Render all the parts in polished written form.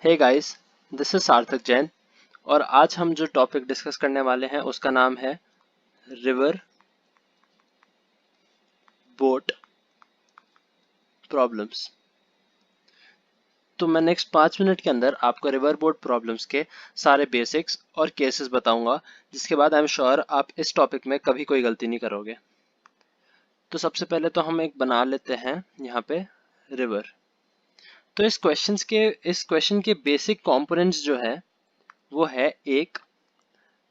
Hey guys, this is सार्थक जैन और आज हम जो टॉपिक डिस्कस करने वाले हैं उसका नाम है रिवर बोट प्रॉब्लम्स। तो मैं नेक्स्ट 5 मिनट के अंदर आपको रिवर बोट प्रॉब्लम्स के सारे बेसिक्स और केसेस बताऊंगा, जिसके बाद आई एम श्योर आप इस टॉपिक में कभी कोई गलती नहीं करोगे। तो सबसे पहले तो हम एक बना लेते हैं यहाँ पे रिवर। तो इस क्वेश्चन के बेसिक कंपोनेंट्स जो है वो है एक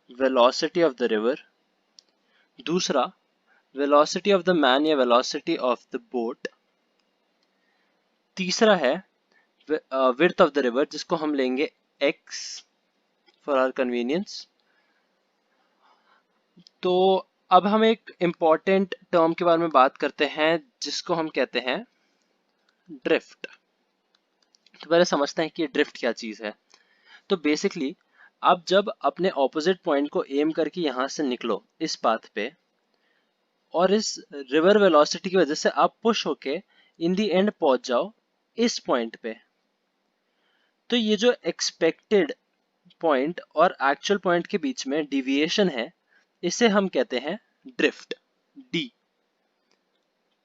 वेलोसिटी ऑफ द रिवर, दूसरा वेलोसिटी ऑफ द मैन या वेलोसिटी ऑफ द बोट, तीसरा है विड्थ ऑफ द रिवर जिसको हम लेंगे x फॉर आवर कन्वीनियंस। तो अब हम एक इम्पॉर्टेंट टर्म के बारे में बात करते हैं जिसको हम कहते हैं ड्रिफ्ट। तो पहले समझते हैं कि ड्रिफ्ट क्या चीज है। तो बेसिकली आप जब अपने ऑपोजिट पॉइंट को एम करके यहां से निकलो इस पाथ पे, और इस रिवर वेलोसिटी की वजह से आप पुश होके इन दी एंड पहुंच जाओ इस पॉइंट पे, तो ये जो एक्सपेक्टेड पॉइंट और एक्चुअल पॉइंट के बीच में डिविएशन है, इसे हम कहते हैं ड्रिफ्ट, डी।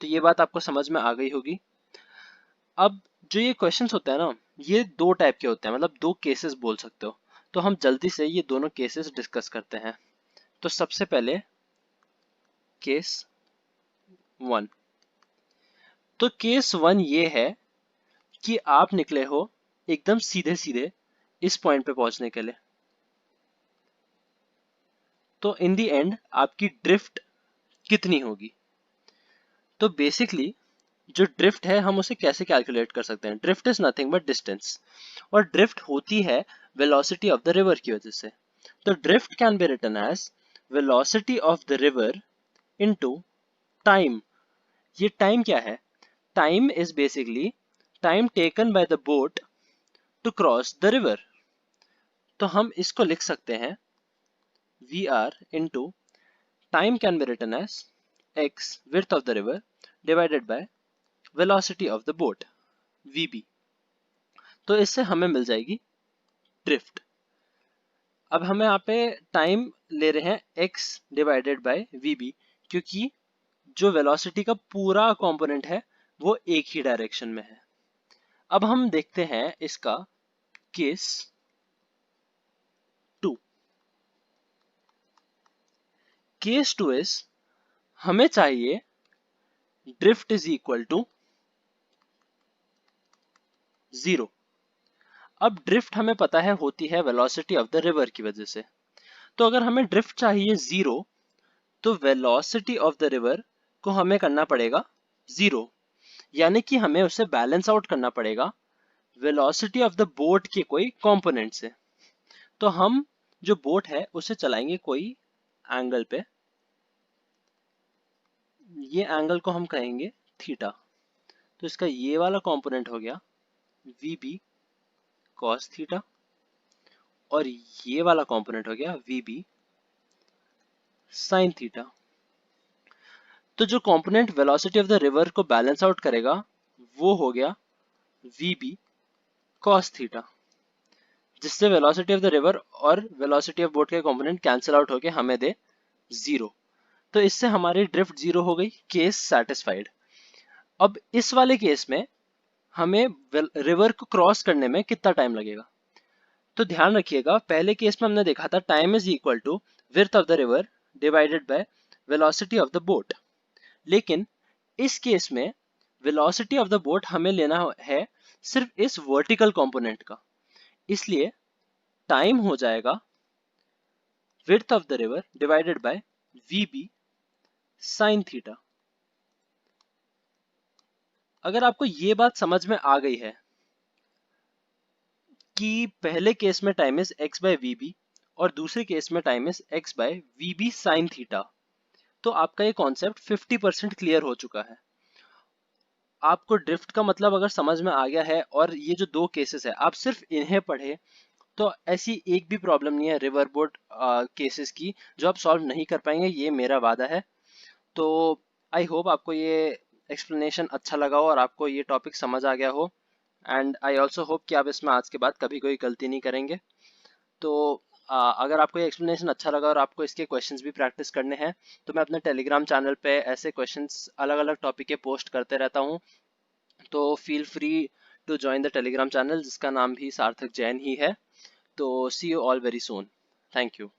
तो ये बात आपको समझ में आ गई होगी। अब जो ये क्वेश्चंस होते हैं ना, ये दो टाइप के होते हैं, मतलब दो केसेस बोल सकते हो। तो हम जल्दी से ये दोनों केसेस डिस्कस करते हैं। तो सबसे पहले केस वन। तो केस वन ये है कि आप निकले हो एकदम सीधे सीधे इस पॉइंट पे पहुंचने के लिए। तो इन दी एंड आपकी ड्रिफ्ट कितनी होगी? तो बेसिकली जो ड्रिफ्ट है हम उसे कैसे कैलकुलेट कर सकते हैं? Drift is nothing but distance, और ड्रिफ्ट होती है वेलोसिटी ऑफ द रिवर की वजह से। तो drift can be written as velocity of the river into time. ये टाइम क्या है? Time is basically time taken by the boat to cross the river. तो हम इसको लिख सकते हैं VR into time can be written as x width of the river divided by velocity of the boat VB। तो इससे हमें मिल जाएगी ड्रिफ्ट। अब हमें यहाँ पे टाइम ले रहे हैं x डिवाइडेड बाय VB, क्योंकि जो वेलोसिटी का पूरा कंपोनेंट है वो एक ही डायरेक्शन में है। अब हम देखते हैं इसका case two. Case two is हमें चाहिए ड्रिफ्ट इज इक्वल टू 0। अब ड्रिफ्ट हमें पता है होती है वेलोसिटी ऑफ द रिवर की वजह से। तो अगर हमें ड्रिफ्ट चाहिए 0, तो वेलोसिटी ऑफ द रिवर को हमें करना पड़ेगा 0, यानी कि हमें उसे बैलेंस आउट करना पड़ेगा वेलोसिटी ऑफ द बोट के कोई कंपोनेंट से। तो हम जो बोट है उसे चलाएंगे कोई एंगल पे, ये एंगल को हम कहेंगे थीटा। तो इसका ये वाला कंपोनेंट हो गया VB cos थीटा, और ये वाला कंपोनेंट हो गया VB sin थीटा। तो जो component velocity of the river को बैलेंस आउट करेगा वो हो गया VB cos थीटा, जिससे वेलोसिटी ऑफ द रिवर और वेलोसिटी ऑफ बोट के कंपोनेंट कैंसिल आउट होके हमें दे 0। तो इससे हमारी ड्रिफ्ट 0 हो गई, केस सेटिस्फाइड। अब इस वाले केस में हमें रिवर को क्रॉस करने में कितना टाइम लगेगा? तो ध्यान रखिएगा, पहले केस में हमने देखा था time is equal to width of the river divided by velocity of the boat. लेकिन इस केस में वेलोसिटी ऑफ द बोट हमें लेना है सिर्फ इस वर्टिकल कंपोनेंट का, इसलिए टाइम हो जाएगा width of the river divided bye VB sin theta. अगर आपको ये बात समझ में आ गई है कि पहले केस में time is x by VB और दूसरे केस में time is x by VB sin थीटा, तो आपका ये कॉन्सेप्ट 50% क्लियर हो चुका है। आपको ड्रिफ्ट का मतलब अगर समझ में आ गया है और ये जो दो केसेस है आप सिर्फ इन्हें पढ़े, तो ऐसी एक भी प्रॉब्लम नहीं है रिवर बोट केसेस की जो आप सॉल्व नहीं कर पाएंगे, ये मेरा वादा है। तो आई होप आपको ये एक्सप्लेनेशन अच्छा लगा हो और आपको ये टॉपिक समझ आ गया हो। एंड आई ऑल्सो होप कि आप इसमें आज के बाद कभी कोई गलती नहीं करेंगे। तो अगर आपको ये एक्सप्लेनेशन अच्छा लगा और आपको इसके क्वेश्चंस भी प्रैक्टिस करने हैं तो मैं अपने टेलीग्राम चैनल पे ऐसे क्वेश्चंस अलग अलग टॉपिक के पोस्ट करते रहता हूँ। तो feel free to join the Telegram channel जिसका नाम भी सार्थक जैन ही है। तो see you all very soon. Thank you.